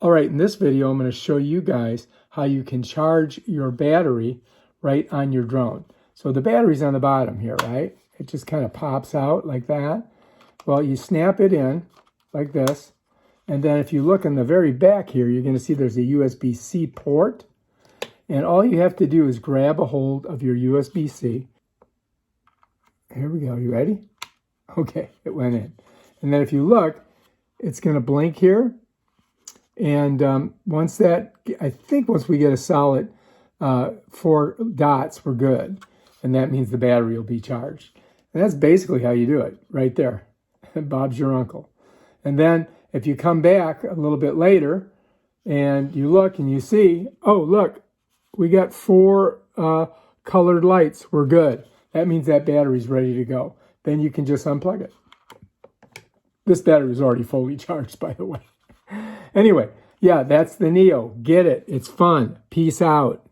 All right, in this video, I'm going to show you guys how you can charge your battery right on your drone. So the battery's on the bottom here, right? It just kind of pops out like that. Well, you snap it in like this. And then if you look in the very back here, you're going to see there's a USB-C port. And all you have to do is grab a hold of your USB-C. Here we go. You ready? Okay, it went in. And then if you look, it's going to blink here. And once we get a solid 4 dots, we're good. And that means the battery will be charged. And that's basically how you do it, right there. Bob's your uncle. And then if you come back a little bit later and you look and you see, oh, look, we got 4 colored lights. We're good. That means that battery's ready to go. Then you can just unplug it. This battery is already fully charged, by the way. Anyway, yeah, that's the Neo. Get it. It's fun. Peace out.